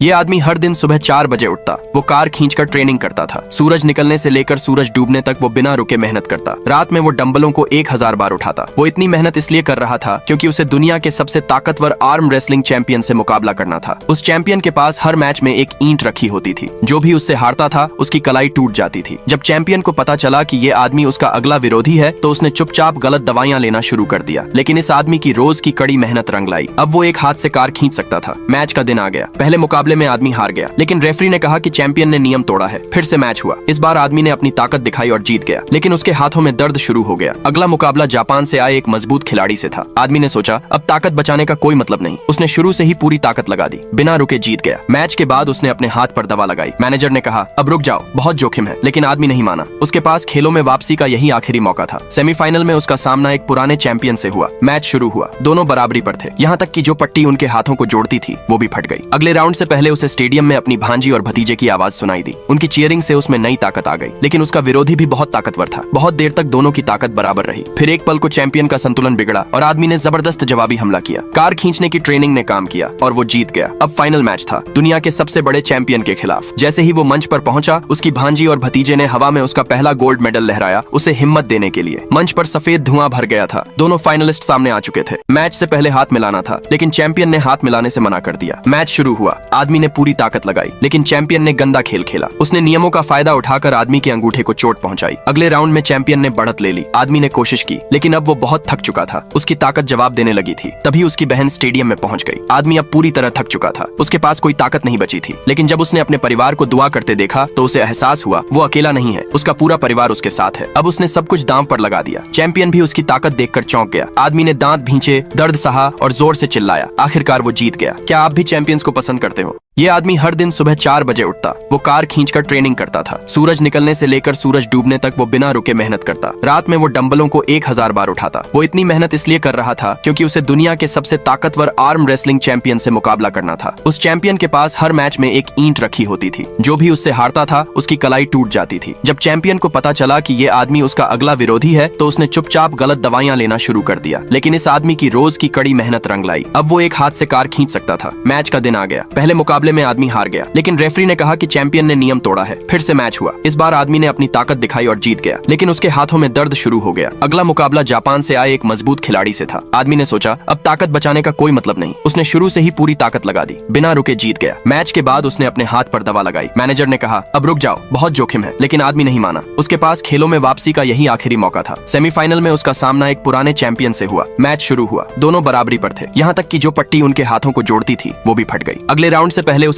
ये आदमी हर दिन सुबह 4 बजे उठता, वो कार खींचकर ट्रेनिंग करता था। सूरज निकलने से लेकर सूरज डूबने तक वो बिना रुके मेहनत करता। रात में वो डंबलों को 1000 बार उठाता। वो इतनी मेहनत इसलिए कर रहा था क्योंकि उसे दुनिया के सबसे ताकतवर आर्म रेसलिंग चैंपियन से मुकाबला करना था। उस चैंपियन के पास हर मैच में एक ईंट रखी होती थी। जो भी उससे हारता था उसकी कलाई टूट जाती थी। जब चैंपियन को पता चला कि ये आदमी उसका अगला विरोधी है तो उसने चुपचाप गलत दवाइयां लेना शुरू कर दिया। लेकिन इस आदमी की रोज की कड़ी मेहनत रंग लाई। अब वो एक हाथ से कार खींच सकता था। मैच का दिन आ गया। पहले मुकाबले में आदमी हार गया, लेकिन रेफरी ने कहा कि चैंपियन ने नियम तोड़ा है। फिर से मैच हुआ। इस बार आदमी ने अपनी ताकत दिखाई और जीत गया, लेकिन उसके हाथों में दर्द शुरू हो गया। अगला मुकाबला जापान से आए एक मजबूत खिलाड़ी से था। आदमी ने सोचा अब ताकत बचाने का कोई मतलब नहीं। उसने शुरू से ही पूरी ताकत लगा दी, बिना रुके जीत गया। मैच के बाद उसने अपने हाथ पर दवा लगाई। मैनेजर ने कहा अब रुक जाओ, बहुत जोखिम है, लेकिन आदमी नहीं माना। उसके पास खेलों में वापसी का यही आखिरी मौका था। सेमीफाइनल में उसका सामना एक पुराने चैंपियन से हुआ। मैच शुरू हुआ, दोनों बराबरी पर थे, यहाँ तक कि जो पट्टी उनके हाथों को जोड़ती थी वो भी फट गई। अगले राउंड से पहले उसे स्टेडियम में अपनी भांजी और भतीजे की आवाज सुनाई दी। उनकी चीयरिंग से उसमें नई ताकत आ गई, लेकिन उसका विरोधी भी बहुत ताकतवर था। बहुत देर तक दोनों की ताकत बराबर रही। फिर एक पल को चैंपियन का संतुलन बिगड़ा और आदमी ने जबरदस्त जवाबी हमला किया। कार खींचने की ट्रेनिंग ने काम किया और वो जीत गया। अब फाइनल मैच था दुनिया के सबसे बड़े चैंपियन के खिलाफ। जैसे ही वो मंच पर पहुंचा, उसकी भांजी और भतीजे ने हवा में उसका पहला गोल्ड मेडल लहराया, उसे हिम्मत देने के लिए। मंच पर सफेद धुआं भर गया था। दोनों फाइनलिस्ट सामने आ चुके थे। मैच से पहले हाथ मिलाना था, लेकिन चैंपियन ने हाथ मिलाने से मना कर दिया। मैच शुरू हुआ। आदमी ने पूरी ताकत लगाई, लेकिन चैंपियन ने गंदा खेल खेला। उसने नियमों का फायदा उठाकर आदमी के अंगूठे को चोट पहुंचाई। अगले राउंड में चैंपियन ने बढ़त ले ली। आदमी ने कोशिश की, लेकिन अब वो बहुत थक चुका था। उसकी ताकत जवाब देने लगी थी। तभी उसकी बहन स्टेडियम में पहुंच गई। आदमी अब पूरी तरह थक चुका था। उसके पास कोई ताकत नहीं बची थी। लेकिन जब उसने अपने परिवार को दुआ करते देखा तो उसे एहसास हुआ वो अकेला नहीं है, उसका पूरा परिवार उसके साथ है। अब उसने सब कुछ दांव पर लगा दिया। चैंपियन भी उसकी ताकत देखकर चौंक गया। आदमी ने दांत भींचे, दर्द सहा और जोर से चिल्लाया। आखिरकार वो जीत गया। क्या आप भी चैंपियंस को पसंद करते हो? ये आदमी हर दिन सुबह 4 बजे उठता, वो कार खींचकर ट्रेनिंग करता था। सूरज निकलने से लेकर सूरज डूबने तक वो बिना रुके मेहनत करता। रात में वो डंबलों को 1000 बार उठाता। वो इतनी मेहनत इसलिए कर रहा था क्योंकि उसे दुनिया के सबसे ताकतवर आर्म रेसलिंग चैंपियन से मुकाबला करना था। उस चैंपियन के पास हर मैच में एक ईंट रखी होती थी। जो भी उससे हारता था उसकी कलाई टूट जाती थी। जब चैंपियन को पता चला कि ये आदमी उसका अगला विरोधी है तो उसने चुपचाप गलत दवाइयां लेना शुरू कर दिया। लेकिन इस आदमी की रोज की कड़ी मेहनत रंग लाई। अब वो एक हाथ से कार खींच सकता था। मैच का दिन आ गया। पहले मुकाबले में आदमी हार गया, लेकिन रेफरी ने कहा कि चैंपियन ने नियम तोड़ा है। फिर से मैच हुआ। इस बार आदमी ने अपनी ताकत दिखाई और जीत गया, लेकिन उसके हाथों में दर्द शुरू हो गया। अगला मुकाबला जापान से आए एक मजबूत खिलाड़ी से था। आदमी ने सोचा अब ताकत बचाने का कोई मतलब नहीं। उसने शुरू से ही पूरी ताकत लगा दी, बिना रुके जीत गया। मैच के बाद उसने अपने हाथ पर दवा लगाई। मैनेजर ने कहा अब रुक जाओ, बहुत जोखिम है, लेकिन आदमी नहीं माना। उसके पास खेलों में वापसी का यही आखिरी मौका था। सेमीफाइनल में उसका सामना एक पुराने चैंपियन से हुआ। मैच शुरू हुआ। दोनों बराबरी पर थे, यहाँ तक कि जो पट्टी उनके हाथों को जोड़ती थी वो भी फट गई। अगले राउंड से पहले उसे